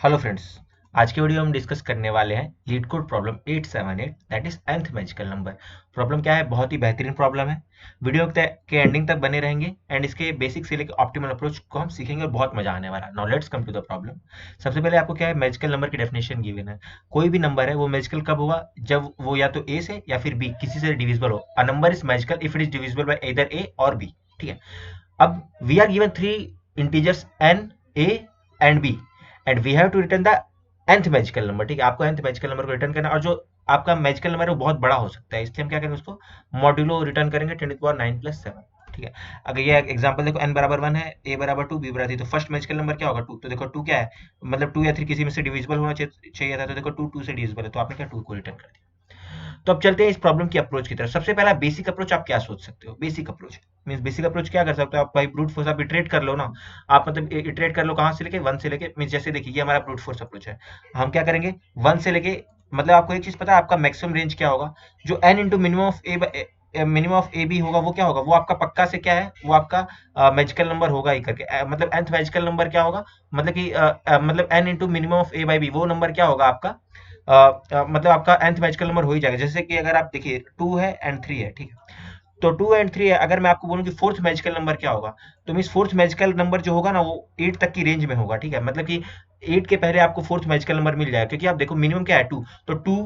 Hello friends. आज की video हम डिस्कस करने वाले हैं leet code problem 878 that is nth magical number. Problem क्या है? बहुत ही बेहतरीन प्रॉब्लम है। वीडियो के एंडिंग तक बने रहेंगे एंड इसके बेसिक से लेकर ऑप्टिमल अप्रोच को हम सीखेंगे और बहुत मजा आने वाला है। Now let's come to the problem. सबसे पहले आपको क्या है, मैजिकल नंबर की डेफिनेशन गिवन है। कोई भी नंबर है वो मैजिकल कब होगा? जब वो या तो ए से या फिर बी किसी से डिविजिबल हो। A number is magical if it is divisible by either A और बी। ठीक है। अब we are given three integers N, A and B and we have to return the nth magical number. ठीक है, आपको nth magical number को return करना और जो आपका मैजिकल नंबर है वो बहुत बड़ा हो सकता है, इसलिए हम क्या करेंगे, उसको मॉड्यूलो रिटर्न करेंगे 10⁻9+7। ठीक है। अगर ये एग्जांपल देखो, n बराबर 1 है, a बराबर 2, b बराबर 3, तो फर्स्ट मैजिकल नंबर क्या होगा? 2। तो देखो 2 क्या है, मतलब 2 या 3 किसी में से डिविजिबल होना चाहिए था, तो देखो 2 2 से डिविजिबल है, तो आपने क्या 2 को रिटर्न कर दिया। तो अब चलते हैं इस प्रॉब्लम की अप्रोच की तरफ। सबसे पहला बेसिक अप्रोच आप क्या सोच सकते हो? Basic approach means basic approach क्या कर सकते हो आप? भाई ब्रूट फोर्स आप इटरेट कर लो ना। आप मतलब इटरेट कर लो, कहां से लेके 1 से लेके, मींस जैसे देखिए ये हमारा ब्रूट फोर्स अप्रोच है। हम क्या करेंगे 1 से लेके, मतलब आपको एक चीज पता है आपका मैक्सिमम रेंज क्या होगा? जो n into minimum of A B होगा, वो क्या होगा? वो आपका पक्का से क्या है, वो आपका मैजिकल नंबर होगा ही करके। मतलब nth मैजिकल नंबर क्या होगा? मतलब कि मतलब n into minimum of A by B, वो नंबर क्या होगा आपका? मतलब आपका nth मैजिकल नंबर हो ही जाएगा। जैसे कि अगर आप देखिए 2 है एंड 3 है, ठीक है, तो 2 एंड 3 है। अगर मैं आपको बोलूं कि फोर्थ मैजिकल नंबर क्या होगा, तो मीन फोर्थ मैजिकल नंबर जो होगा ना वो 8 तक की रेंज में होगा। ठीक है, मतलब कि 8 के पहले आपको फोर्थ मैजिकल नंबर मिल जाएगा, क्योंकि आप देखो मिनिमम क्या है 2, तो 2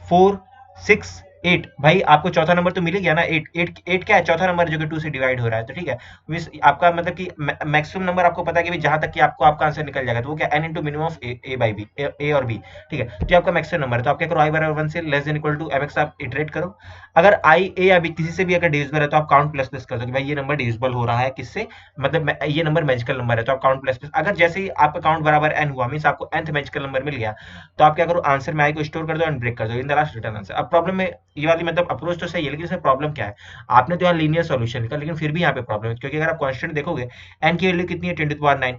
4 6 8, भाई आपको चौथा नंबर तो मिल ही गया ना। 8 8 8 क्या है? चौथा नंबर जो कि 2 से डिवाइड हो रहा है। तो ठीक है, मींस आपका मतलब कि मैक्सिमम नंबर आपको पता है कि जहां तक कि आपको आपका आंसर निकल जाएगा, तो वो क्या n into minimum of A by B, A और बी। ठीक है, तो ये आपका मैक्सिमम नंबर है। तो आप क्या करो, i बराबर 1 से less than equal to mx आप इटरेट करो। अगर आई ए या बी किसी से भी अगर डिविजिबल है, तो आप काउंट प्लस प्लस कर दो कि भाई ये नंबर डिविजिबल हो रहा है किससे, मतलब ये नंबर मैजिकल नंबर है, तो आप काउंट प्लस प्लस। अगर जैसे ही आपका काउंट बराबर एन हुआ, मीन आपको nth मैजिकल नंबर मिल गया, तो आप क्या करो, आंसर में आई को स्टोर कर दो एंड ब्रेक कर दो in the last return answer. अब प्रॉब्लम में ये वाली मतलब अप्रोच तो सही है, लेकिन इसमें प्रॉब्लम क्या है? आपने तो यहाँ लीनियर सॉल्यूशन लिखा, लेकिन फिर भी यहाँ पे प्रॉब्लम है, क्योंकि अगर आप कांस्टेंट देखोगे, एन की वैल्यू कितनी है 10⁻9,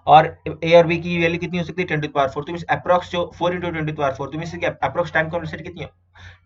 और ए और बी की वैल्यू कितनी हो सकती है 10⁻4, तो मींस अप्रॉक्स जो 4 इंटू 10⁻4, तो मींस अप्रॉक्स टाइम कॉम्प्लेक्सिटी कितनी है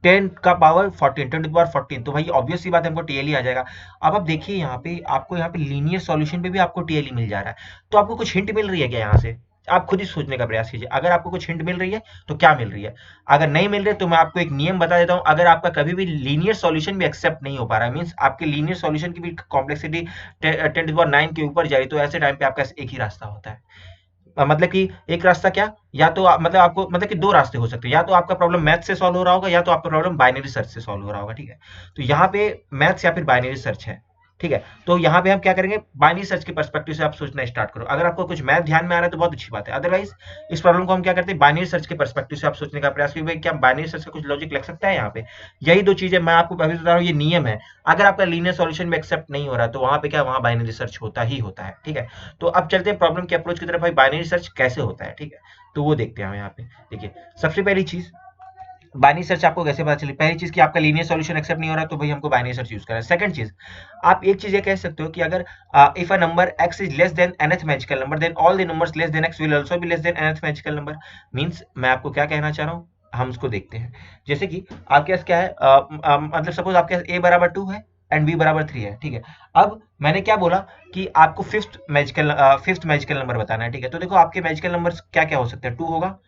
10 का पावर 14, 10⁻14। तो भाई ऑब्वियस सी बात है, हमको टीएलई आ जाएगा। अब आप देखिए यहाँ पे आपको, यहाँ पे लीनियर सॉल्यूशन पे भी आपको टीएलई मिल जा रहा है, तो आपको कुछ हिंट मिल रही है क्या यहाँ से? आप खुद ही सोचने का प्रयास कीजिए। अगर आपको कुछ हिंट मिल रही है तो क्या मिल रही है? अगर नहीं मिल रही है तो मैं आपको एक नियम बता देता हूँ। अगर आपका कभी भी लीनियर सॉल्यूशन भी एक्सेप्ट नहीं हो पा रहा है, मींस आपके लीनियर सॉल्यूशन की भी कॉम्प्लेक्सिटी 10⁻9 के ऊपर जा रही, तो ऐसे टाइम पे आपका एक ही रास्ता होता है। मतलब कि एक रास्ता क्या, या तो मतलब आपको मतलब कि दो रास्ते हो सकते हैं, या तो आपका प्रॉब्लम मैथ से सॉल्व हो रहा होगा, या तो आपका प्रॉब्लम बाइनरी सर्च से सॉल्व हो रहा होगा। ठीक है, तो यहाँ पे मैथ्स या फिर बाइनरी सर्च है। ठीक है, तो यहाँ पे हम क्या करेंगे, बाइनरी सर्च के पर्सपेक्टिव से आप सोचना स्टार्ट करो। अगर आपको कुछ मैथ ध्यान में आ रहा है तो बहुत अच्छी बात है, अदरवाइज इस प्रॉब्लम को हम क्या करते हैं, बाइनरी सर्च के पर्सपेक्टिव से आप सोचने का प्रयास करिए। क्या बाइनरी सर्च का कुछ लॉजिक लग सकता है यहाँ पे? यही दो चीजें मैं आपको अभी बता रहा हूँ, ये नियम है। अगर आपका लीनियर सॉल्यूशन में एक्सेप्ट नहीं हो रहा, तो वहां पे क्या, वहां बाइनरी सर्च होता ही होता है। ठीक है, तो अब चलते हैं प्रॉब्लम के अप्रोच की तरफ। भाई बाइनरी सर्च कैसे होता है, ठीक है, तो वो देखते हैं हम यहाँ पे। देखिए सबसे पहली चीज, बाइनरी सर्च आपको कैसे पता चली? पहली चीज कि आपका लीनियर सॉल्यूशन एक्सेप्ट नहीं हो रहा, तो भाई हमको बाइनरी सर्च यूज करना है। सेकंड चीज, आप एक चीज ये कह सकते हो कि अगर if a number x is less than nth magical number, then all the numbers less than x will also be less than nth magical number. Means मैं आपको क्या कहना चाह रहा हूँ, हम उसको देखते हैं। जैसे कि आपके पास क्या है, मतलब सपोज आपके पास a बराबर 2 है एंड b बराबर 3 है। ठीक है, अब मैंने क्या बोला कि आपको फिफ्थ मैजिकल नंबर बताना है। ठीक है, तो देखो आपके मैजिकल नंबर क्या क्या हो सकते हैं, 2 होगा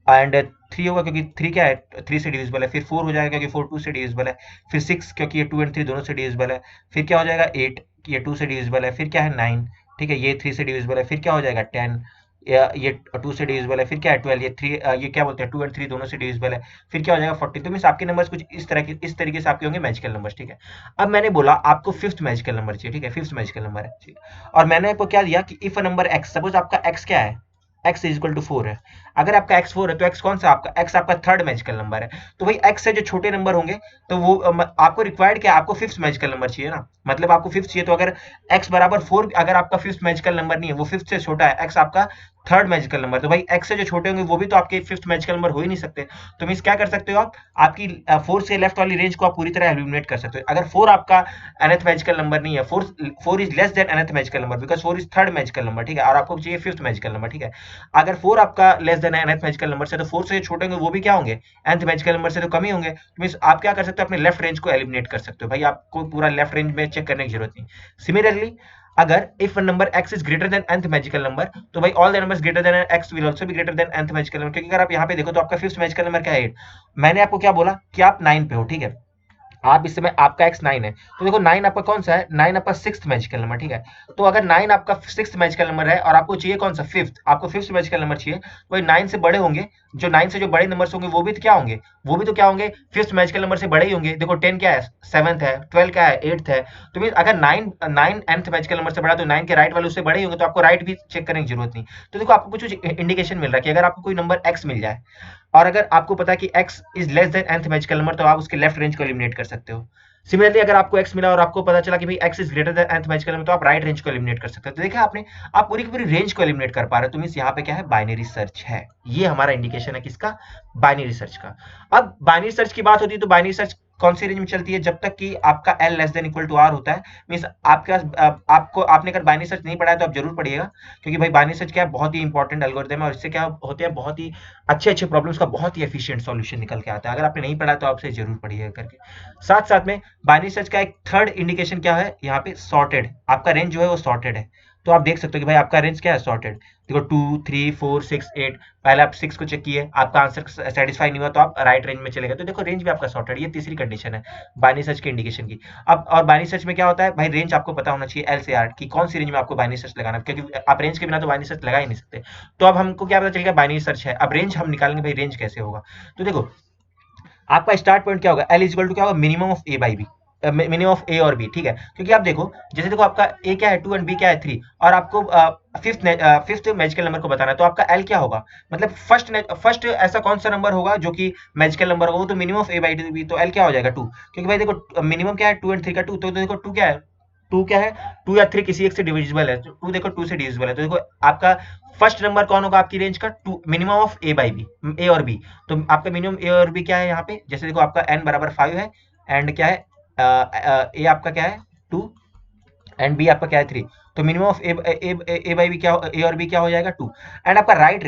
एंड 3 होगा, क्योंकि 3 क्या है, 3 से डिविजिबल है। फिर 4 हो जाएगा, क्योंकि 4 2 से डिविजिबल है। फिर 6, क्योंकि ये 2 एंड 3 दोनों से डिविजिबल है। फिर क्या हो जाएगा 8, ये 2 से डिविजिबल है। फिर क्या है 9, ठीक है, ये 3 से डिविजिबल है। फिर क्या हो जाएगा 10, ये 2 से डिविजिबल है। फिर क्या है 12, ये 3, ये क्या बोलते हैं 2 एंड 3 दोनों से डिविजिबल है। फिर क्या हो जाएगा 14। तो मींस आपके नंबर्स कुछ इस तरीके से आपके होंगे मैजिकल नंबर्स। ठीक है, अब मैंने बोला आपको फिफ्थ मैजिकल नंबर चाहिए। ठीक है, फिफ्थ मैजिकल नंबर है, ठीक है? और मैंने आपको क्या दिया कि if a number x, suppose आपका x क्या है, x इज इक्वल टू 4 है। अगर आपका x 4 है, तो x कौन सा आपका, x आपका थर्ड मैजिकल नंबर है। तो भाई x से जो छोटे नंबर होंगे, तो वो आपको रिक्वायर्ड क्या, आपको फिफ्थ मैजिकल नंबर चाहिए ना, मतलब आपको फिफ्थ चाहिए। तो अगर x बराबर 4, अगर आपका फिफ्थ मैजिकल नंबर नहीं है, वो फिफ्थ से छोटा है, x आपका थर्ड मैजिकल नंबर, तो भाई x से जो छोटे होंगे वो भी तो आपके फिफ्थ मैजिकल नंबर हो ही नहीं सकते। तो मींस क्या कर सकते हो आप, आपकी 4 से लेफ्ट वाली रेंज को आप पूरी तरह एलिमिनेट कर सकते हो। अगर 4 आपका nth मैजिकल नंबर नहीं है, 4 is less than nth magical number, because 4 is third magical number. ठीक है, और आपको चाहिए फिफ्थ मैजिकल नंबर। ठीक है, अगर 4 आपका less than nth magical number से, तो 4 से छोटे होंगे वो भी क्या होंगे, nth मैजिकल नंबर से तो कम ही होंगे। तो मींस आप क्या कर सकते हो, अपने लेफ्ट रेंज को एलिमिनेट कर सकते हो। भाई आपको पूरा लेफ्ट रेंज में चेक करने की जरूरत नहीं। सिमिलरली अगर if one number x is greater than nth magical number, तो भाई all the numbers greater than x will also be greater than nth magical number. क्योंकि अगर आप यहाँ पे देखो तो आपका फिफ्थ मैजिकल नंबर क्या है 8। मैंने आपको क्या बोला कि आप 9 पे हो, ठीक है, आप इस समय आपका x 9 है, तो देखो 9 आपका कौन सा है, 9 आपका सिक्स्थ मैजिकल नंबर, ठीक है। तो अगर 9 आपका सिक्स्थ मैजिकल नंबर है और आपको चाहिए कौन सा फिफ्थ, आपको फिफ्थ मैजिकल नंबर चाहिए, तो भाई 9 से बड़े होंगे, जो 9 से जो बड़े नंबर्स होंगे वो भी तो क्या होंगे, वो भी तो क्या होंगे, फिफ्थ मैजिकल नंबर से बड़े ही होंगे। देखो 10 क्या है, सेवंथ है, 12 क्या है, एट्थ है। तो मीन अगर 9 nth मैजिकल नंबर से बड़ा, तो 9 के राइट वाले उससे बड़े ही होंगे, तो आपको राइट भी चेक करने की जरूरत नहीं। तो देखो आपको कुछ इंडिकेशन मिल रहा है कि अगर आपको कोई नंबर x मिल जाए और अगर आपको पता है कि x is less than nth magical number, तो आप उसके लेफ्ट रेंज को एलिमिनेट कर सकते हो। सिमिलरली अगर आपको x मिला और आपको पता चला कि भाई x is greater than nth magical number, तो आप राइट रेंज को एलिमिनेट कर सकते हो। तो देखा आपने, आप पूरी की पूरी रेंज को एलिमिनेट कर पा रहे हो। तो मींस यहाँ पे क्या है, बाइनरी सर्च है। ये हमारा इंडिकेशन है किसका, बाइनरी सर्च का। अब बाइनरी सर्च की बात होती है तो बाइनरी सर्च कौन सी रेंज में चलती है, जब तक कि आपका l less than equal to r होता है। मींस आपके पास आपको आपने अगर बाइनरी सर्च नहीं पढ़ा है तो आप जरूर पढ़िएगा, क्योंकि भाई बाइनरी सर्च क्या है, बहुत ही इंपॉर्टेंट एल्गोरिथम है और इससे क्या होते हैं, बहुत ही अच्छे अच्छे प्रॉब्लम्स का बहुत ही एफिशिएंट सॉल्यूशन निकल के आता है। अगर आपने नहीं पढ़ा तो आपसे जरूर पढ़िएगा करके। साथ साथ में बाइनरी सर्च का एक थर्ड इंडिकेशन क्या है, यहाँ पे सॉर्टेड, आपका रेंज जो है वो सॉर्टेड है। तो आप देख सकते हो कि भाई आपका रेंज क्या है, सॉर्टेड। देखो 2 3 4 6 8, पहले आप 6 को चेक किए, आपका आंसर सेटिस्फाई नहीं हुआ तो आप राइट रेंज में चले गए, तो देखो रेंज भी आपका सॉर्टेड। ये तीसरी कंडीशन है बाइनरी सर्च के इंडिकेशन की। अब और बाइनरी सर्च में क्या होता है भाई, रेंज आपको पता होना चाहिए एल से आर की कौन सी रेंज में आपको बाइनरी सर्च लगाना है, क्योंकि आप रेंज के बिना तो बाइनरी सर्च लगा ही नहीं सकते। तो अब हमको क्या पता चलेगा, बाइनरी सर्च है। अब रेंज हम निकालेंगे, भाई रेंज कैसे होगा। तो देखो आपका स्टार्ट पॉइंट क्या होगा, एल इज इक्वल टू क्या होगा, minimum of A by B, minimum of A और बी, ठीक है। क्योंकि आप देखो, जैसे देखो आपका ए क्या है 2 एंड बी क्या है 3, और आपको फिफ्थ मैजिकल नंबर को बताना है, तो आपका एल क्या होगा, मतलब फर्स्ट ऐसा कौन सा नंबर होगा जो कि मैजिकल नंबर होगा, वो तो minimum of A by B, तो एल क्या हो जाएगा 2। क्योंकि भाई देखो मिनिमम क्या है 2 एंड 3 का 2, तो देखो 2 क्या है, 2 क्या है, 2 या 3 किसी एक से डिविजिबल है, तो 2 देखो 2 से डिविजिबल है। तो देखो आपका फर्स्ट नंबर कौन होगा आपकी रेंज का, 2, minimum of A by B, A और बी। तो आपका मिनिमम ए और बी क्या है यहाँ पे, जैसे देखो आपका n बराबर 5 है, एंड क्या है ए आपका क्या है 2, एंड बी आपका क्या है 3। तो minimum of A by B क्या, ए और बी क्या हो जाएगा 2। एंड आपका राइट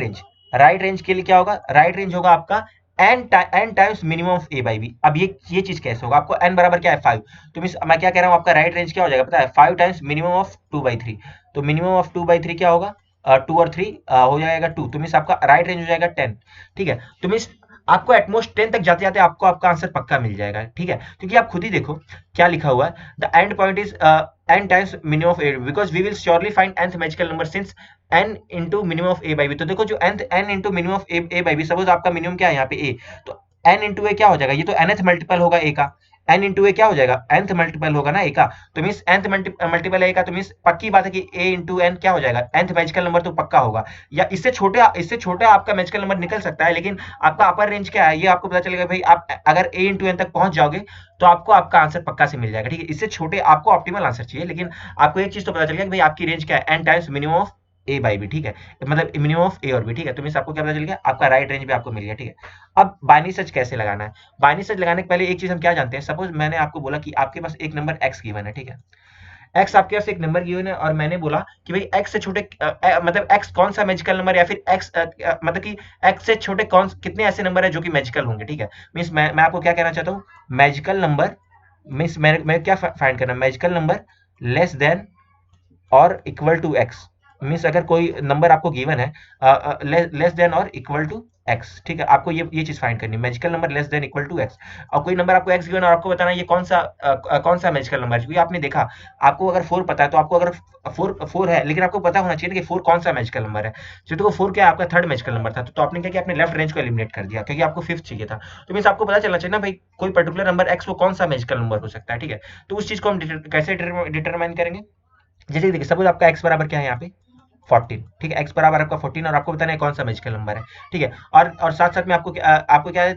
रेंज के लिए क्या होगा, राइट रेंज होगा आपका n times minimum of A by B. अब ये चीज कैसे होगा, आपको n बराबर क्या है 5, तो मैं क्या कह रहा हूँ, आपका राइट रेंज क्या हो जाएगा पता है, 5 टाइम्स मिनिमम ऑफ 2/3। तो मिनिमम ऑफ 2/3 क्या होगा, 2 और 3 हो जाएगा 2, तो मीन्स आपका राइट रेंज हो जाएगा 10, ठीक है। तो मीन्स आपको एटमोस्ट 10 तक जाते जाते आपको आपका आंसर पक्का मिल जाएगा, ठीक है। क्योंकि आप खुद ही देखो क्या लिखा हुआ है, the end point is n times minimum of A, because we will surely find nth magical number since n into minimum of A by B. तो देखो जो n into minimum of A by B, suppose आपका minimum क्या है यहाँ पे a, तो n into ए क्या हो जाएगा, ये तो nth मल्टीपल होगा a का, n इंटू ए क्या हो जाएगा, nth मल्टीपल होगा ना a का, तो मीन्स nth मल्टीपल a का, तो मीन्स पक्की बात है कि a इंटू n क्या हो जाएगा, nth मैजिकल नंबर तो पक्का होगा। या इससे छोटा आपका मैजिकल नंबर निकल सकता है, लेकिन आपका अपर रेंज क्या है ये आपको पता चलेगा भाई, आप अगर a इंटू n तक पहुंच जाओगे तो आपको आपका आंसर पक्का से मिल जाएगा, ठीक है। इससे छोटे आपको ऑप्टिमल आंसर चाहिए, लेकिन आपको एक चीज तो पता चल गया कि भाई आपकी रेंज क्या है, n times minimum of A by B, ठीक है, मतलब मिनिमम ऑफ ए और बी, ठीक है। तो मीन्स आपको क्या पता चल गया, आपका राइट रेंज भी आपको मिल गया, ठीक है। अब बाइनरी सर्च कैसे लगाना है, बाइनरी सर्च लगाने के पहले एक चीज हम क्या जानते हैं, सपोज मैंने आपको बोला कि आपके पास एक नंबर x गिवन है, ठीक है, x आपके पास एक नंबर गिवन है, और मैंने बोला कि भाई x से छोटे मतलब x कौन सा मैजिकल नंबर, या फिर x मतलब कि x से छोटे कितने ऐसे नंबर है जो कि मैजिकल होंगे, ठीक है। मीन्स मैं आपको क्या कहना चाहता हूँ, मैजिकल नंबर मीन्स मैं क्या फाइंड करना, मैजिकल नंबर लेस देन और इक्वल टू x। मीन्स अगर कोई नंबर आपको गिवन है लेस देन और इक्वल टू x, ठीक है, आपको ये चीज फाइंड करनी है, magical number less than equal to x। और कोई नंबर आपको x गिवन और आपको बताना है ये कौन सा मैजिकल नंबर है, क्योंकि आपने देखा, आपको अगर 4 पता है, तो आपको अगर 4 है, लेकिन आपको पता होना चाहिए कि 4 कौन सा मैजिकल नंबर है। तो 4 क्या आपका थर्ड मैजिकल नंबर था, तो आपने क्या किया, अपने लेफ्ट रेंज को एलिमिनेट कर दिया, क्योंकि आपको फिफ्थ चाहिए था। तो मीन्स आपको पता चलना चाहिए ना भाई, कोई पर्टिकुलर नंबर x वो कौन सा मैजिकल नंबर हो सकता है, ठीक है। तो उस चीज को हम कैसे डिटरमाइन करेंगे, जैसे देखिए सपोज आपका x बराबर क्या है यहाँ पे 14, ठीक है, x बराबर आपका 14, और आपको बताना है कौन सा मैजिकल नंबर है, ठीक है। और साथ साथ में आपको क्या है,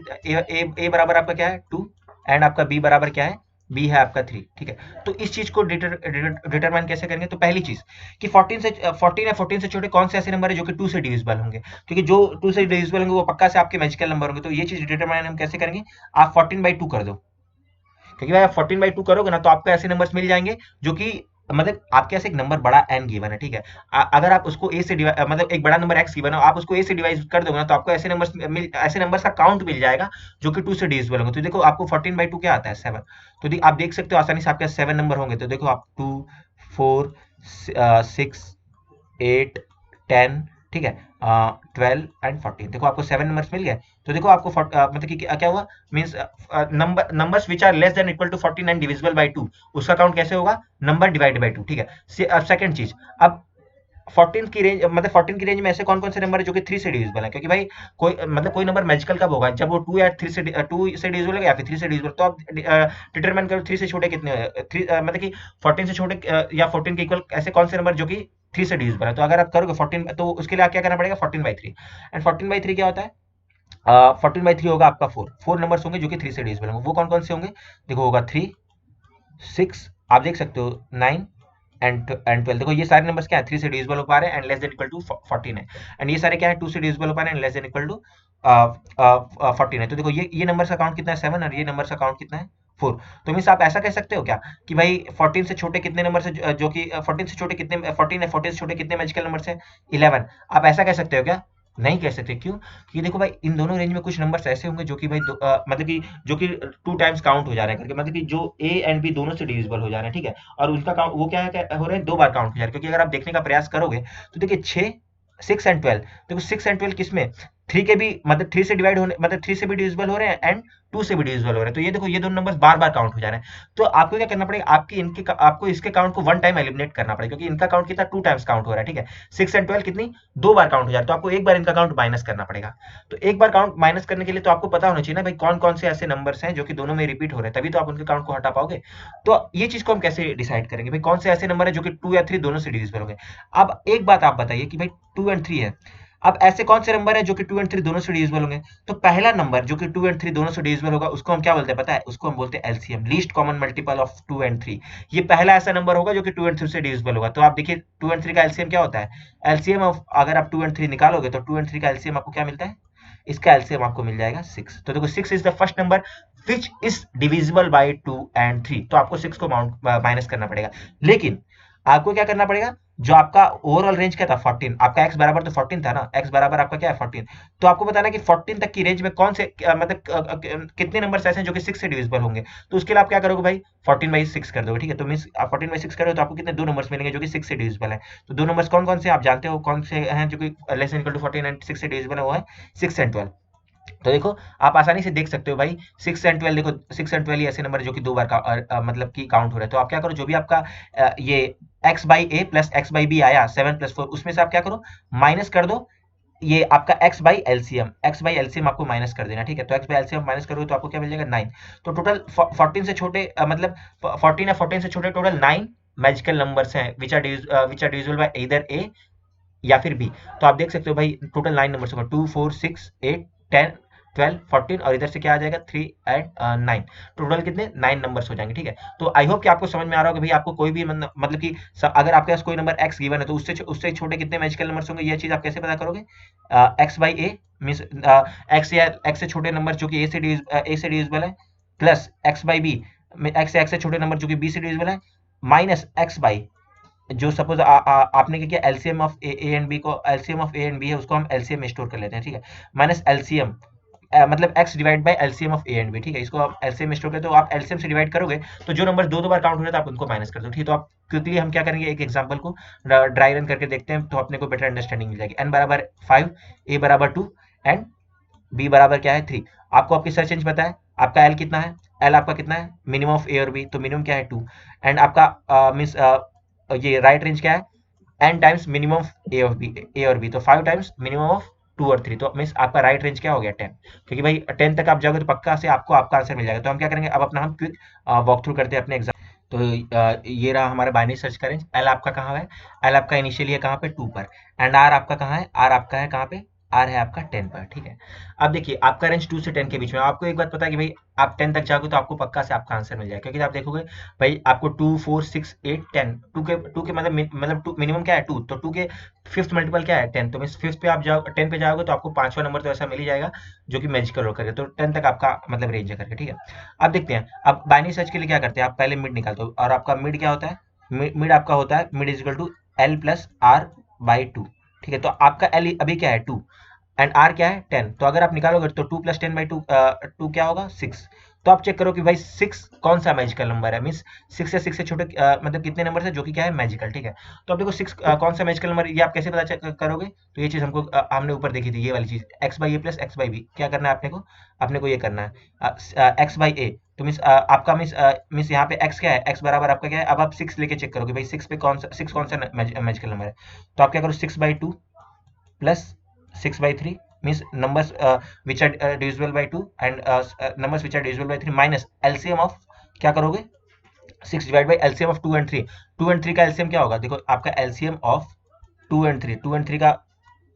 a बराबर आपका क्या है 2, एंड आपका b बराबर क्या है, b है आपका 3, ठीक है। तो इस चीज को डिटरमाइन कैसे करेंगे, तो पहली चीज कि 14 से छोटे कौन से ऐसे नंबर है जो कि 2 से डिविजिबल होंगे, क्योंकि जो 2 से डिविजिबल होंगे वो पक्का से आपके मैजिकल नंबर होंगे। तो ये चीज डिटरमाइन हम कैसे करेंगे, आप 14/2 कर दो, क्योंकि भाई आप 14/2 करोगे ना तो आपको ऐसे नंबर्स मिल जाएंगे जो कि मतलब आपके पास एक नंबर बड़ा n गिवन है, ठीक है। अगर आप उसको a से मतलब एक बड़ा नंबर x गिवन है, आप उसको a से डिवाइड कर दोगे ना, तो आपको ऐसे नंबर्स का काउंट मिल जाएगा जो कि 2 से डिविजिबल होंगे। तो देखो आपको 14/2 क्या आता है 7, तो आप देख सकते हो आसानी से आपके 7 नंबर होंगे। तो देखो आप 2 4 6 8 10, ठीक है, 12 एंड 14। देखो आपको 7 नंबर्स मिल गए। तो देखो आपको मतलब कि क्या हुआ, means numbers which are less than equal to 14 and divisible by 2, उसका काउंट कैसे होगा, नंबर डिवाइड बाय 2, ठीक है। अब सेकंड चीज, अब 14 की रेंज, मतलब 14 की रेंज में ऐसे कौन कौन से नंबर है जो कि 3 से डिविजिबल है, क्योंकि भाई कोई मतलब कोई नंबर मैजिकल कब होगा, जब वो 2 या 3 से 2 से डिविजिबल है या फिर 3 से डिविजिबल। तो आप डिटरमाइन करो 3 से छोटे कितने, 3 मतलब कि 14 से छोटे या 14 के इक्वल ऐसे कौन से नंबर जो कि 3 से डिविजिबल है। तो अगर आप करोगे 14, तो उसके लिए क्या करना पड़ेगा, 14/3। एंड 14/3 क्या होता है, 14/3 होगा आपका 4 नंबर्स होंगे जो कि 3 से डिविजिबल होंगे। वो कौन कौन से होंगे, देखो होगा 3 6, आप देख सकते हो 9 एंड 12। देखो ये सारे नंबर्स क्या है, 3 से डिविजिबल हो पा रहे हैं and less than equal to 14 है। एंड ये सारे क्या है, 2 से डिविजिबल हो पा रहे हैं and less than equal to 14 है। तो देखो ये नंबर्स का काउंट कितना है 7, और ये नंबर्स का काउंट कितना है 4। तो मीन्स आप ऐसा कह सकते हो क्या कि भाई 14 से छोटे कितने नंबर से, जो कि 14 से छोटे कितने, 14 है, 14 से छोटे कितने मैजिकल नंबर है, 11। आप ऐसा कह सकते हो क्या, नहीं कह सकते। क्यों, क्योंकि देखो भाई इन दोनों रेंज में कुछ नंबर्स ऐसे होंगे जो कि भाई मतलब कि जो कि 2 टाइम्स काउंट हो जा रहे हैं करके, मतलब कि जो ए एंड बी दोनों से डिविजिबल हो जा रहे हैं, ठीक है। और उनका काउंट वो क्या है, हो रहे हैं 2 बार काउंट हो जा रहे हैं। क्योंकि अगर आप देखने का प्रयास करोगे तो देखिए 6 6 एंड 12, देखो 6 एंड 12 किसमें, 3 के भी, मतलब 3 से डिवाइड होने, मतलब 3 से भी डिविजिबल हो रहे हैं एंड 2 से भी डिविजिबल हो रहे हैं। तो ये देखो ये दोनों नंबर्स बार बार काउंट हो जा रहे हैं। तो आपको क्या करना पड़ेगा, आपको इसके काउंट को 1 टाइम एलिमिनेट करना पड़ेगा, क्योंकि इनका काउंट कितना 2 टाइम्स काउंट हो रहा है, ठीक है। 6 एंड 12 कितनी, 2 बार काउंट हो जा रहा है। तो आपको एक बार इनका काउंट माइनस करना पड़ेगा। तो एक बार काउंट माइनस करने के लिए तो आपको पता होना चाहिए ना भाई कौन कौन से ऐसे नंबर्स हैं जो कि दोनों में रिपीट हो रहे हैं, तभी तो आप उनके काउंट को हटा पाओगे। तो ये चीज को हम कैसे डिसाइड करेंगे भाई, कौन से ऐसे नंबर है जो कि 2 या 3 दोनों से डिविजिबल होंगे। अब एक बात आप बताइए कि भाई 2 एंड 3 है, अब ऐसे कौन से नंबर है जो कि 2 एंड 3 दोनों से डिविजिबल होंगे। तो पहला नंबर जो कि 2 एंड 3 दोनों से डिविजिबल होगा उसको हम क्या बोलते हैं पता है, उसको हम बोलते हैं LCM, least common multiple of 2 and 3। ये पहला ऐसा नंबर होगा जो कि 2 एंड 3 से डिविजिबल होगा। तो आप देखिए 2 एंड 3 का एलसीएम क्या होता है, एलसीएम ऑफ, अगर आप 2 एंड 3 निकालोगे तो 2 एंड 3 का एलसीएम आपको क्या मिलता है, इसका एलसीएम आपको मिल जाएगा 6। तो देखो 6 is the first number which is divisible by 2 and 3। तो आपको 6 को माइनस करना पड़ेगा। लेकिन आपको क्या करना पड़ेगा, जो आपका ओवरऑल रेंज क्या था 14, आपका x बराबर तो 14 था ना, x बराबर आपका क्या है 14। तो आपको बताना है कि 14 तक की रेंज में कौन से मतलब कितने नंबर्स ऐसे हैं जो कि 6 से डिविजिबल होंगे। तो उसके लिए आप क्या करोगे भाई, 14/6 कर दोगे, ठीक है। तो मींस आप 14/6 करोगे तो आपको कितने, 2 नंबर्स मिलेंगे जो कि 6 से डिविजिबल है। तो 2 नंबर्स कौन कौन से आप जानते हो, कौन से हैं जो कि less than equal to 14 and 6 से डिविजिबल है, वो है 6 एंड 12। तो देखो आप आसानी से देख सकते हो भाई 6 एंड 12, देखो 6 एंड 12 ये ऐसे नंबर जो कि 2 बार का मतलब कि काउंट हो रहा है। तो आप क्या करो, जो भी आपका ये x/a प्लस x/b आया 7 + 4, उसमें से आप क्या करो, माइनस कर दो ये आपका x/LCM, x/LCM आपको माइनस कर देना, ठीक है। तो x/LCM माइनस करोगे तो आपको क्या मिल जाएगा 9। तो टोटल 14 से छोटे मतलब 14 या 14 से छोटे टोटल 9 मैजिकल नंबर्स हैं which are divisible by either A या फिर बी। तो आप देख सकते हो भाई टोटल 9 नंबर्स होगा, 2 4 6 8 10 12 14, और इधर से क्या आ जाएगा 3 एंड 9। टोटल कितने 9 नंबर्स हो जाएंगे, ठीक है। तो आई होप कि आपको समझ में आ रहा होगा भाई, आपको कोई भी मतलब कि अगर आपके पास कोई नंबर x गिवन है तो उससे छोटे कितने मैजिकल नंबर्स होंगे, ये चीज आप कैसे पता करोगे, x/a मींस x या x से छोटे नंबर जो कि a से डिविजिबल है, प्लस x/b x से छोटे नंबर जो कि b से डिविजिबल है, माइनस x/, जो सपोज आपने क्या किया, LCM of A and B को, LCM of A and B है उसको हम एलसीएम में स्टोर कर लेते हैं, ठीक है। माइनस एलसीएम मतलब x divide by LCM of A and B, ठीक है। इसको आप एलसीएम में स्टोर करते हो, आप एलसीएम से डिवाइड करोगे तो जो नंबर दो बार काउंट हो रहे हैं आप उनको माइनस कर दो, ठीक है। तो आप क्विकली हम क्या करेंगे, एक एग्जांपल को ड्राई रन करके देखते हैं तो अपने को बेटर अंडरस्टैंडिंग मिल जाएगी। n बराबर 5, a बराबर 2 एंड b बराबर क्या है 3। आपको आपकी सर्च रेंज पता है, आपका l कितना है, l आपका कितना है, मिनिमम ऑफ a और b, तो मिनिमम क्या है 2। एंड आपका मींस ये राइट रेंज क्या है, n times minimum of A और बी, तो 5 टाइम्स मिनिमम ऑफ 2 और 3। तो मींस आपका राइट रेंज क्या हो गया 10, क्योंकि भाई 10 तक आप जाओगे तो पक्का से आपको आपका आंसर मिल जाएगा। तो हम क्या करेंगे, अब अपना हम क्विक वॉक थ्रू करते हैं अपने एग्जाम। तो ये रहा हमारा बाइनरी सर्च का रेंज। एल आपका कहाँ है, एल आपका इनिशियली है कहाँ पे 2 पर, एंड आर आपका कहाँ है, आर आपका है कहाँ पे, आर है आपका 10 पर, ठीक है। अब देखिए आपका रेंज 2 से 10 के बीच में, आपको एक बात पता है कि भाई आप 10 तक जाओगे तो आपको पक्का से आपका आंसर मिल जाएगा, क्योंकि आप देखोगे भाई आपको 2 4 6 8 10, 2 के मतलब मिनिमम क्या है 2, तो 2 के फिफ्थ मल्टीपल क्या है 10। तो मीन फिफ्थ पे आप जाओ 10 पे जाओगे तो आपको पांचवा नंबर तो ऐसा मिल ही जाएगा जो कि मैजिकल रोल करके, तो 10 तक आपका मतलब रेंज है करके, ठीक है। अब देखते हैं, अब बाइनरी सर्च के लिए क्या करते हैं, आप पहले मिड निकालते हो, और आपका मिड क्या होता है, मिड आपका होता है mid is equal to L plus R by 2, ठीक है। तो आपका एल अभी क्या है 2 एंड आर क्या है 10। तो अगर आप निकालोगे तो 2 + 10/2 2 क्या होगा 6। तो आप चेक करो कि भाई 6 कौन सा मैजिकल नंबर है, मीन्स 6 या 6 से छोटे मतलब कितने नंबर है जो कि क्या है मैजिकल, ठीक है। तो अब देखो 6 कौन सा मैजिकल नंबर, ये आप कैसे पता करोगे, तो ये चीज हमको हमने ऊपर देखी थी, ये वाली चीज X by A plus X by B, क्या करना है अपने को ये करना है एक्स बाई ए, तो मीन्स आपका मीन्स यहाँ पे x क्या है, x बराबर आपका क्या है, अब आप 6 लेके चेक करोगे भाई 6 पे सिक्स कौन सा मैजिकल नंबर है, तो आप क्या करो 6/2 plus 6/3 means numbers which are divisible by 2 and numbers which are divisible by 3 minus LCM of क्या करोगे 6 divide by LCM of 2 and 3, 2 and 3 का LCM क्या होगा, देखो आपका LCM of 2 and 3 का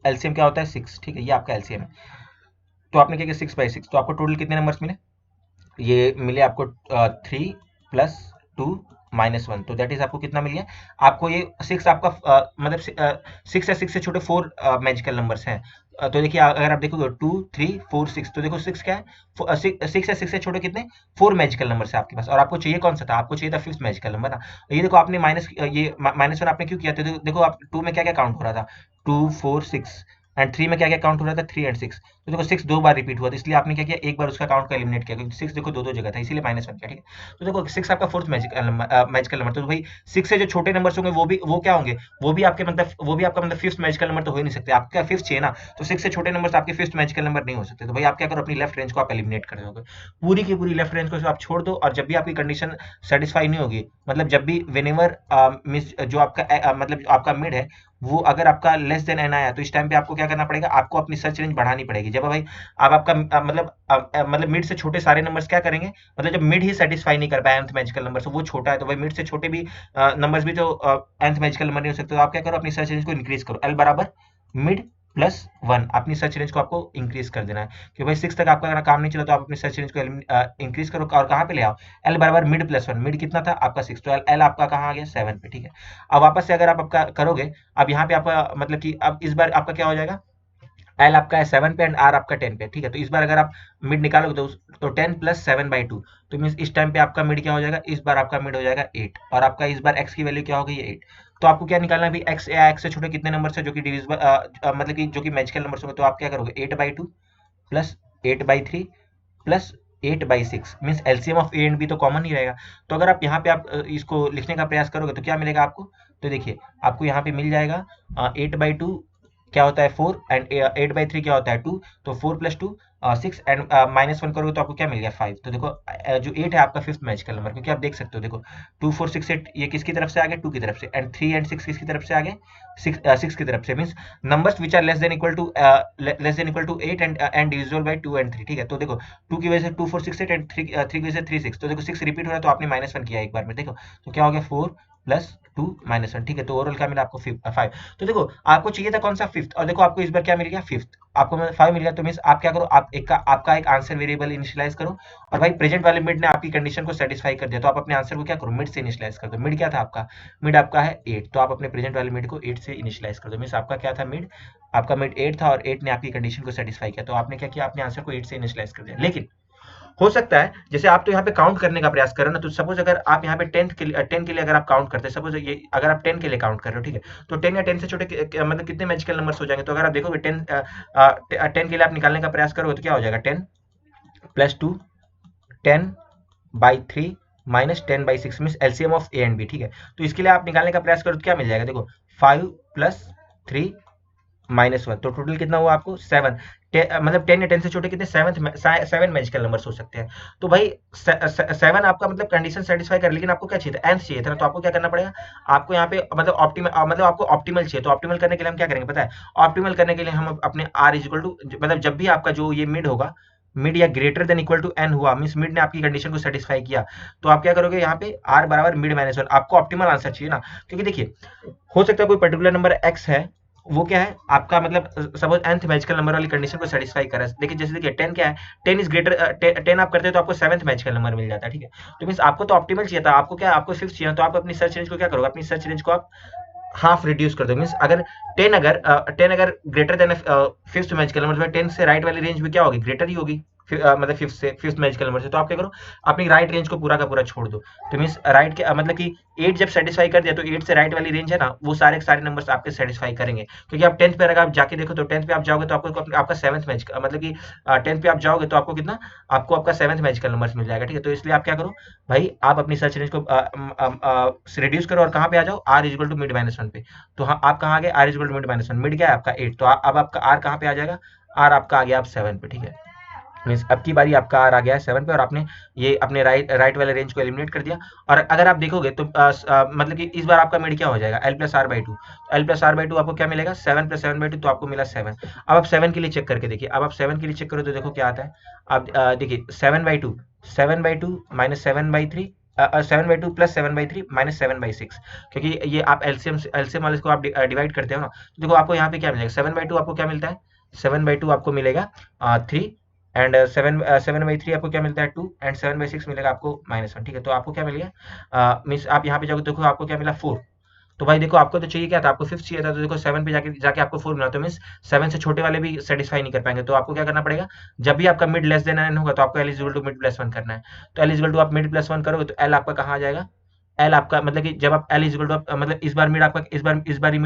LCM क्या होता है 6, ठीक है, ये आपका LCM है। तो आपने क्या किया 6/6, तो आपको टोटल कितने नंबर्स मिले, ये मिले आपको 3 प्लस 2 -1, तो दैट इज आपको कितना मिल गया, आपको ये 6 आपका मतलब 6 या 6 से छोटे 4 मैजिकल नंबर्स हैं। तो देखिए अगर आप देखोगे 2 3 4 6, तो देखो 6 क्या है 6 या 6 से छोटे कितने 4 मैजिकल नंबर्स है आपके पास, और आपको चाहिए कौन सा था, आपको चाहिए था फिफ्थ मैजिकल नंबर ना। ये देखो आपने -1 आपने क्यों किया, तो देखो आप 2 में क्या क्या काउंट हो रहा था 2 4 6 एंड 3 में क्या क्या काउंट हो रहा था 3 एंड 6, तो देखो 6 दो बार रिपीट हुआ, तो इसलिए आपने क्या किया एक बार उसका काउंट का एलिमिनेट किया, क्योंकि 6 देखो दो जगह था इसीलिए -1 किया, ठीक है। तो देखो 6 आपका फोर्थ मैजिकल नंबर, तो भाई 6 से जो छोटे नंबर्स होंगे वो क्या होंगे, वो भी आपका मतलब फिफ्थ मैजिकल नंबर तो हो ही नहीं सकते, आपका फिफ्थ चाहिए ना, तो 6 से छोटे नंबर आपके फिफ्थ मैजिकल नंबर नहीं हो सकते, तो भाई आप क्या करो अपनी लेफ्ट रेंज को आप एलिमिनेट कर दोगे, पूरी की पूरी लेफ्ट रेंज को आप छोड़ दो, और जब भी आपकी कंडीशन सेटिस्फाई नहीं होगी, मतलब जब भी वेनेवर मिस जो आपका मतलब आपका मिड है वो अगर आपका लेस देन एन आया, तो इस टाइम पे आपको क्या करना पड़ेगा, आपको अपनी सर्च रेंज बढ़ानी पड़ेगी। जब भाई अब आपका मतलब मिड से छोटे सारे नंबर्स क्या करेंगे, मतलब जब मिड ही सेटिस्फाई नहीं कर पाए nth मैजिकल नंबर से, वो छोटा है, तो भाई मिड से छोटे भी नंबर्स भी तो nth मैजिकल नंबर नहीं हो सकते, तो आप क्या करो अपनी सर्च रेंज को इंक्रीज करो, एल बराबर मिड +1, अपनी सर्च रेंज को आपको इंक्रीज कर देना है, क्योंकि भाई 6 तक आपका अगर काम नहीं चला तो आप अपनी सर्च रेंज को इंक्रीज करो, और कहाँ पे ले आओ, एल बराबर मिड +1, मिड कितना था आपका 6, तो एल आपका कहाँ आ गया 7 पे, ठीक है। अब वापस से अगर आप आपका करोगे, अब यहाँ पे आपका मतलब कि अब इस बार आपका क्या हो जाएगा, एल आपका है 7 पे एंड आर आपका 10 पे, ठीक है। तो इस बार अगर आप मिड निकालोगे तो 10 + 7/2, तो मीन्स इस टाइम पे आपका मिड क्या हो जाएगा, इस बार आपका मिड हो जाएगा 8, और आपका इस बार एक्स की वैल्यू क्या हो गई 8। तो आपको क्या निकालना है एक्स या एक्स से छोटे कितने नंबर है जो कि डिविजिबल मतलब कि जो कि मैजिकल नंबर होंगे, तो आप क्या करोगे 8/2 plus 8/3 plus 8/6, means LCM of A and B तो कॉमन ही रहेगा। तो अगर आप यहाँ पे आप इसको लिखने का प्रयास करोगे तो क्या मिलेगा आपको, तो देखिए आपको यहाँ पे मिल जाएगा 8/2 क्या होता है 4 एंड 8/3 क्या होता है 2, तो 4 + 2 6 एंड -1 करोगे तो आपको क्या मिल गया 5। तो देखो जो 8 है आपका फिफ्थ मैजिकल नंबर, क्योंकि आप देख सकते हो देखो 2 4 6 8 ये किसकी तरफ से आ गया 2 की तरफ से, एंड 3 एंड 6 किसकी तरफ से आ गए 6 की तरफ से, means numbers which are less than equal to 8 and divisible by 2 and 3, ठीक है। तो देखो 2 की वजह से 2 4 6 8 एंड 3 की वजह से 3 6, तो देखो 6 रिपीट हो रहा है तो आपने -1 किया एक बार में, देखो तो क्या हो गया 4 + 2 -1, ठीक है। तो ओवरऑल क्या मिला आपको 5। तो देखो आपको चाहिए था कौन सा फिफ्थ, और देखो आपको इस बार क्या मिल गया फिफ्थ, आपको 5 मिल गया, तो मींस आप क्या करो आप आपका एक आंसर वेरिएबल इनिशियलाइज करो, और भाई प्रेजेंट वाले मिड ने आपकी कंडीशन को सेटिस्फाई कर दिया, तो आप अपने आंसर को क्या करो मिड से इनिशियलाइज कर दो। मिड क्या था आपका, मिड आपका है 8, तो आप अपने प्रेजेंट वाले मिड को 8 से इनिशियलाइज कर दो, मींस आपका क्या था मिड, आपका मिड 8 था और 8 ने आपकी कंडीशन को सेटिस्फाई किया, तो आपने क्या किया अपने आंसर को 8 से इनिशियलाइज कर दिया। लेकिन हो सकता है जैसे आप तो यहाँ पे काउंट करने का प्रयास कर रहे हो ना, तो सपोज अगर आप यहाँ पे 10 के लिए अगर आप काउंट करते हैं, सपोज ये अगर आप 10 के लिए काउंट कर रहे हो, ठीक है, तो 10 या 10 से छोटे मतलब कितने मैजिकल नंबर्स हो जाएंगे, तो अगर आप देखोगे 10 के लिए आप निकालने का प्रयास करोगे तो क्या हो जाएगा 10 + 2 10/3 -10/6 means LCM of A and B, ठीक है। तो इसके लिए आप निकालने का प्रयास करो तो क्या मिल जाएगा, देखो 5 + 3 -1, तो टोटल कितना हुआ आपको 7, मतलब 10 या 10 से छोटे कितने 7 मैजिकल नंबर्स हो सकते हैं। तो भाई 7 आपका मतलब कंडीशन सेटिस्फाई कर, लेकिन आपको क्या चाहिए था nth चाहिए था ना, तो आपको क्या करना पड़ेगा, आपको यहाँ पे मतलब आपको ऑप्टिमल चाहिए, तो ऑप्टिमल करने के लिए हम क्या करेंगे पता है, ऑप्टिमल करने के लिए हम अपने r = मतलब जब भी आपका जो ये मिड होगा, मिड या greater than equal to n हुआ, मींस मिड ने आपकी कंडीशन को सेटिस्फाई किया, तो आप क्या करोगे यहाँ पे r बराबर मिड -1, आपको ऑप्टिमल आंसर चाहिए ना, क्योंकि देखिए हो सकता है कोई पर्टिकुलर नंबर x है, वो क्या है आपका मतलब सपोज nth मैजिकल नंबर वाली कंडीशन को सेटिस्फाई कर रहा है। देखिए जैसे देखिए 10 क्या है, 10 इज ग्रेटर 10 आप करते हो तो आपको 7th मैजिकल नंबर मिल जाता है, ठीक है। तो मींस आपको तो ऑप्टिमल चाहिए था, आपको क्या आपको फिफ्थ चाहिए, तो आप अपनी सर्च रेंज को क्या करोगे, अपनी सर्च रेंज को आप हाफ रिड्यूस कर दो, मींस अगर 10 अगर greater than fifth magical number, 10 से राइट वाली रेंज भी क्या होगी ग्रेटर ही होगी मतलब फिफ्थ मैजिकल नंबर से, तो आप क्या करो, अपनी राइट रेंज को पूरा का पूरा छोड़ दो। तो मीन्स राइट के मतलब कि 8 जब सेटिस्फाई कर दिया तो 8 से राइट वाली रेंज है ना, वो सारे के सारे नंबर्स आपके सेटिस्फाई करेंगे। क्योंकि आप 10th पे अगर आप जाके देखो तो 10th पे आप जाओगे तो आपको आपका 7th मैच मतलब कि 10th पे आप जाओगे तो आपको कितना, आपको आपका 7th मैजिकल नंबर्स मिल जाएगा, ठीक है। तो इसलिए आप क्या करो भाई, आप अपनी सर्च रेंज को रिड्यूस करो और कहाँ पे आ जाओ, R is equal to mid minus one पे। तो हाँ, आप कहाँ आ गए, R is equal to mid minus one, mid क्या है आपका 8, तो अब आपका आर कहाँ पे आ जाएगा, आर आपका आ गया आप 7 पे, ठीक है। मीन्स अब की बारी आपका आर आ गया है 7 पे और आपने ये अपने राइट वाले रेंज को एलिमिनेट कर दिया। और अगर आप देखोगे तो मतलब कि इस बार आपका मिड क्या हो जाएगा, L plus R by two. L plus R by two आपको क्या मिलेगा, 7 प्लस 7 बाई टू, तो आपको मिला 7। अब आप 7 के लिए चेक करके देखिए, अब आप 7 के लिए चेक करो तो देखो क्या आता है। अब देखिए 7/2, 7/2 माइनस 7/3, 7/2 प्लस 7/3 माइनस 7/6, क्योंकि ये आप एलसीएम एलसीएम वाले को आप डिवाइड करते हो ना, तो देखो आपको यहाँ पे क्या मिलेगा, 7/2 आपको क्या मिलता है, 7/2 आपको मिलेगा 3, एंड 7/3 आपको क्या मिलता है 2, एंड 7/6 मिलेगा आपको -1, ठीक है। तो आपको क्या मिल गया, मीन्स आप यहाँ पे जाओगे देखो आपको क्या मिला 4। तो भाई देखो आपको तो चाहिए क्या था, आपको 5th चाहिए था, तो देखो 7 पे जाके जाके आपको 4 मिला, तो मीन्स 7 से छोटे वाले भी सेटिस्फाई नहीं कर पाएंगे। तो आपको क्या करना पड़ेगा, जब भी आपका मिड लेस देन n होगा तो आपको L is equal to mid plus one करना है। तो एल इज इक्वल टू आप मिड प्लस वन करोगे तो एल आपका कहाँ आ जाएगा, एल आपका मतलब कि जब आप एल इज इक्वल टू मतलब इस बार मिड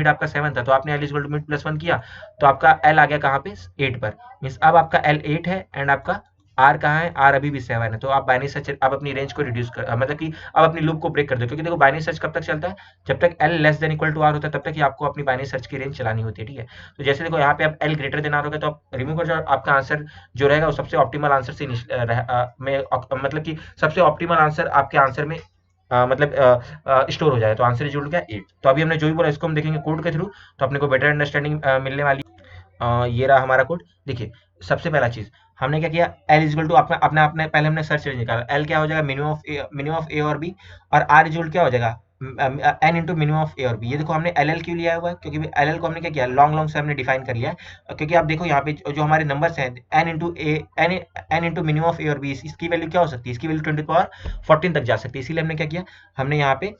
आपका 7 था, तो आपने L is equal to mid plus one किया, तो आपका एल आ गया कहाँ पे 8 पर। मीन्स अब आपका एल 8 है एंड आपका आर कहाँ है, आर अभी भी 7 है। तो आप बाइनरी सर्च आप अपनी रेंज को रिड्यूस कर मतलब कि आप अपनी लूप को ब्रेक कर दो, क्योंकि देखो बाइनरी सर्च कब तक चलता है, जब तक L less than equal to R होता है तब तक ही आपको अपनी बाइनरी सर्च की रेंज चलानी होती है, ठीक है। तो जैसे देखो यहाँ पे आप एल ग्रेटर देन आर होगा तो आप रिमूव कर जाओ, आपका आंसर जो रहेगा वो सबसे ऑप्टिमल आंसर से मतलब कि सबसे ऑप्टिमल आंसर आपके आंसर में मतलब स्टोर हो जाए। तो आंसर इज इक्वल टू क्या 8। तो अभी हमने जो भी बोला इसको हम देखेंगे कोड के थ्रू, तो अपने को बेटर अंडरस्टैंडिंग मिलने वाली। ये रहा हमारा कोड। देखिए सबसे पहला चीज हमने क्या किया, एल इजिकल टू अपना अपना अपने पहले हमने सर्च रेंज निकाला, एल क्या हो जाएगा मिनिमम ऑफ ए और बी, और आर इजिकल क्या हो जाएगा N into minimum of A और बी। ये देखो हमने एल एल क्यों लिया हुआ है, क्योंकि एल एल को हमने क्या किया, लॉन्ग लॉन्ग से हमने डिफाइन कर लिया है। क्योंकि आप देखो यहाँ पे जो हमारे नंबर्स हैं N into A N into minimum of A और बी, इसकी वैल्यू क्या हो सकती है, इसकी वैल्यू 10⁻14 तक जा सकती है। इसीलिए हमने क्या किया, हमने यहाँ पे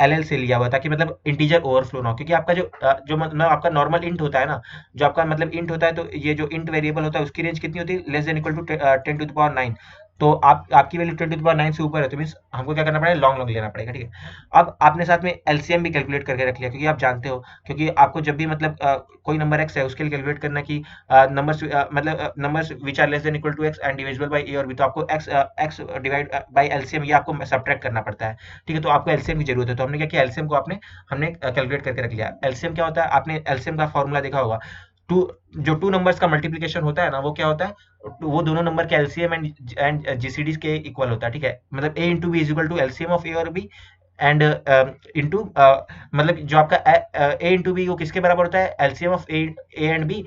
एल एल से लिया हुआ ताकि मतलब इंटीजर ओवरफ्लो ना हो। क्योंकि आपका जो मतलब आपका नॉर्मल इंट होता है ना, जो आपका मतलब इंट होता है, तो ये जो इंट वेरिएबल होता है उसकी रेंज कितनी होती है, लेस देन इक्वल टू 10⁻9। तो आप आपकी वैल्यू 10⁻9 से ऊपर है, तो मीन्स हमको क्या करना पड़ेगा, लॉन्ग लॉन्ग लेना पड़ेगा, ठीक है। अब आपने साथ में एलसीएम भी कैलकुलेट करके रख लिया, क्योंकि आप जानते हो, क्योंकि आपको जब भी मतलब कोई नंबर एक्स है उसके लिए कैलकुलेट करना कि नंबर्स मतलब numbers which are less than equal to X and divisible by A और बी, तो आपको एक्स डिवाइड बाय एलसीएम ये आपको सब्ट्रैक्ट करना पड़ता है, ठीक है। तो आपको एलसीएम की जरूरत है, तो हमने क्या किया, एलसीएम को हमने कैलकुलेट करके रख लिया। एलसीएम क्या होता है, आपने एलसीएम का फॉर्मूला देखा होगा, टू जो टू नंबर्स का मल्टीप्लीकेशन होता है ना, वो क्या होता है, वो दोनों नंबर के एलसीएम एंड जीसीडी के इक्वल होता है, ठीक है। मतलब A into B is equal to LCM of A और बी एंड इंटू मतलब जो आपका ए इंटू बी वो किसके बराबर होता है, LCM of A and B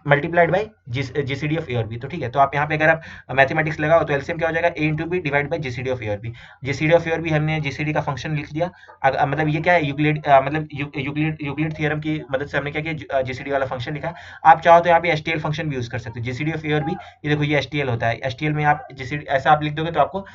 multiplied by GCD of A और बी। तो ठीक है, तो आप यहाँ पे अगर आप मैथमेटिक्स लगाओ तो एलसीएम क्या हो जाएगा, A into B divide by GCD of A और बी। जीसीडी ऑफ ए और बी हमने जीसीडी का फंक्शन लिख दिया। मतलब ये क्या है, मतलब यूक्लिड थ्योरम की मदद से हमने क्या किया, जीसीडी वाला फंक्शन लिखा। आप चाहो तो यहाँ पे एसटीएल फंक्शन भी यूज कर सकते हो, जीसीडी ऑफ ए और बी। ये देखो ये एसटीएल होता है, एसटीएल में आप जीसीडी ऐसा आप लिख दोगे तो आपको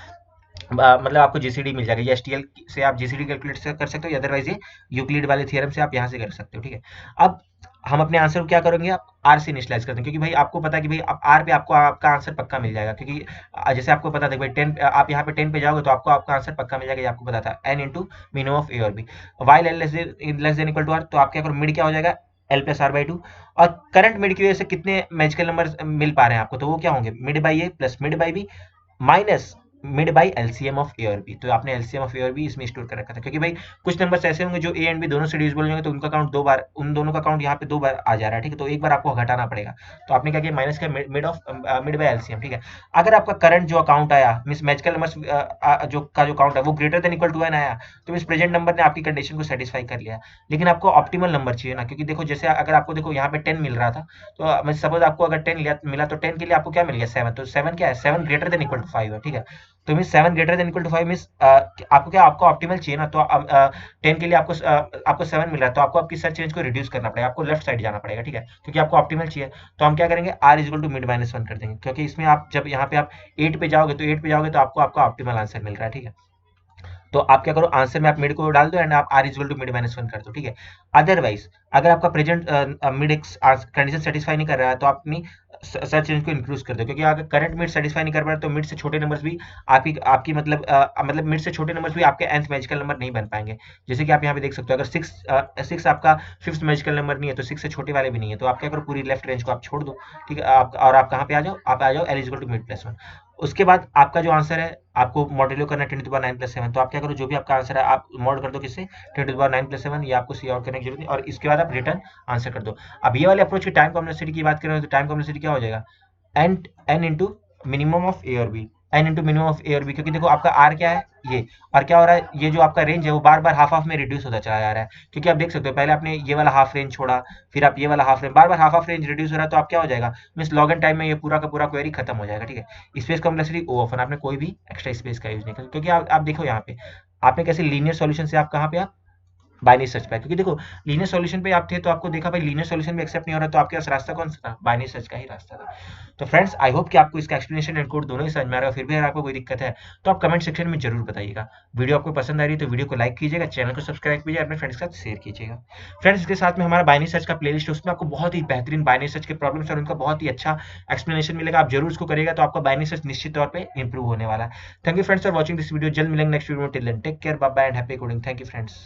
मतलब आपको जीसीडी मिल जाएगा। ये एसटीएल से आप जीसीडी कैलकुलेट कर सकते हो, अदरवाइज ये यूक्लिड वाले थ्योरम से आप यहाँ से कर सकते हो, ठीक है। अब हम अपने आंसर को क्या करेंगे, आप आर से इनिशियलाइज करते हैं, क्योंकि भाई आपको पता है कि भाई आप आर पे आपको आपका आंसर पक्का मिल जाएगा। क्योंकि जैसे आपको पता था भाई 10 आप यहाँ पे 10 पे जाओगे तो आपको आपका आंसर पक्का मिल जाएगा, ये आपको पता था, N into minimum of A और B. While L less than equal to R, तो आप क्या करो, मिड क्या हो जाएगा, L plus R by two. और करंट मिड की वजह से कितने मैजिकल नंबर मिल पा रहे हैं आपको, तो वो क्या होंगे, mid by A plus mid by B minus mid by LCM of A और बी। तो आपने एलसीएम ऑफ ए और बी इसमें स्टोर कर रखा था, क्योंकि भाई कुछ नंबर्स ऐसे होंगे जो ए एंड बी दोनों से डिविजिबल होंगे, तो उनका काउंट दो बार, उन दोनों का काउंट यहाँ पे दो बार आ जा रहा है, ठीक है। तो एक बार आपको घटाना पड़ेगा, तो आपने क्या किया, माइनस किया मिड बाई एलसीएम, ठीक है। अगर आपका करंट जो अकाउंट आया मीन मैजिकल नंबर जो काउंट है वो greater than equal to N आया, तो मीन प्रेजेंट नंबर ने आपकी कंडीशन को सेटिस्फाई कर लिया। लेकिन आपको ऑप्टिमल नंबर चाहिए ना, क्योंकि देखो जैसे अगर आपको देखो यहाँ पे 10 मिल रहा था, तो सपोज आपको अगर 10 मिला तो 10 के लिए आपको क्या मिल गया 7, तो 7 क्या है, 7 ग्रेटर देन इक्वल टू 5 है, ठीक है। तो mean 7 greater than equal to 5 mean आपको क्या, आपको ऑप्टिमल चाहिए ना, तो 10 के लिए आपको 7 मिल रहा है, तो आपको आपकी सर्च रेंज को रिड्यूस करना पड़ेगा, आपको लेफ्ट साइड जाना पड़ेगा, ठीक है, क्योंकि आपको ऑप्टिमल चाहिए। तो हम क्या करेंगे, R is equal to mid minus one कर देंगे, क्योंकि इसमें आप जब यहाँ पे आप 8 पे जाओगे तो आपको आपका ऑप्टिमल आंसर मिल रहा है, ठीक है। तो आप क्या करो, आंसर में आप मिड को डाल दो एंड आप R equal to mid minus one कर दो, ठीक है। अदरवाइज अगर आपका प्रेजेंट मिड कंडीशन सेटिस्फाई नहीं कर रहा है, तो आप अपनी सर्च रेंज को इंक्रीज कर दो, क्योंकि अगर करंट मिड सेटिस्फाई नहीं कर पा रहे तो मिड से छोटे नंबर्स भी आपकी आपकी मतलब मिड से छोटे नंबर्स भी आपके nth मैजिकल नंबर नहीं बन पाएंगे। जैसे कि आप यहाँ पे देख सकते हो, अगर सिक्स आपका फिफ्थ मैजिकल नंबर नहीं है तो सिक्स से छोटे वाले भी नहीं है, तो आप क्या करो, पूरी लेफ्ट रेंज को आप छोड़ दो। ठीक है, आप और आप कहाँ पे आ जाओ, आप आ जाओ eligible to mid plus one. उसके बाद आपका जो आंसर है, आपको मॉड्यूलो करना है 10⁻9+7, तो आप क्या करो, जो भी आपका आंसर है आप मॉड कर दो किससे, 10⁻9+7, ये आपको सी आउट करने की जरूरत नहीं, और इसके बाद आप रिटर्न आंसर कर दो। अब ये वाले अप्रोच की टाइम कॉम्प्लेक्सिटी की बात करें तो टाइम कॉम्प्लेक्सिटी क्या हो जाएगा, N into minimum of A और B, N into minimum of A और बी, क्योंकि देखो आपका आर क्या है ये, और क्या हो रहा है, ये जो आपका रेंज है वो बार बार हाफ हाफ में रिड्यूस होता चला जा रहा है, क्योंकि आप देख सकते हो पहले आपने ये वाला हाफ रेंज छोड़ा, फिर आप ये वाला हाफ रेंज, बार बार हाफ हाफ रेंज रिड्यूस हो रहा है, तो आप क्या हो जाएगा, मींस लॉग एन टाइम में ये पूरा का पूरा क्वेरी खत्म हो जाएगा। ठीक है, स्पेस कॉम्प्लेक्सिटी ओ ऑफ, आपने कोई भी एक्स्ट्रा स्पेस का यूज नहीं किया, क्योंकि आप देखो यहाँ पे आपने कैसे लीनियर सॉल्यूशन से आप कहाँ पे आप बाइनरी सर्च पे, क्योंकि देखो लीनियर सॉल्यूशन पे आप थे तो आपको देखा भाई लीनियर सॉल्यूशन भी एक्सेप्ट नहीं हो रहा, तो आपके पास रास्ता कौन सा था, बाइनरी सर्च का ही रास्ता था। तो फ्रेंड्स आई होप कि आपको इसका एक्सप्लेनेशन एंड कोड दोनों ही समझ में आ रहा है, फिर भी अगर आपको कोई दिक्कत है तो आप कमेंट सेक्शन में जरूर बताइएगा। वीडियो आपको पसंद आ रही है तो वीडियो को लाइक कीजिएगा, चैनल को सब्सक्राइब कीजिए, अपने फ्रेंड्स के साथ शेयर कीजिएगा। फ्रेंड्स इसके साथ में हमारा बाइनरी सर्च का प्लेलिस्ट है, उसमें आपको बहुत ही बेहतरीन बाइनरी सर्च के प्रॉब्लम्स और उनका बहुत ही अच्छा एक्सप्लेनेशन मिलेगा, आप जरूर उसको करिएगा तो आपका बाइनरी सर्च निश्चित तौर पर इंप्रूव होने वाला है। Thank you friends for watching this video, जल्द मिलेंगे नेक्स्ट वीडियो में, till then take care, bye bye and happy coding. Thank you friends.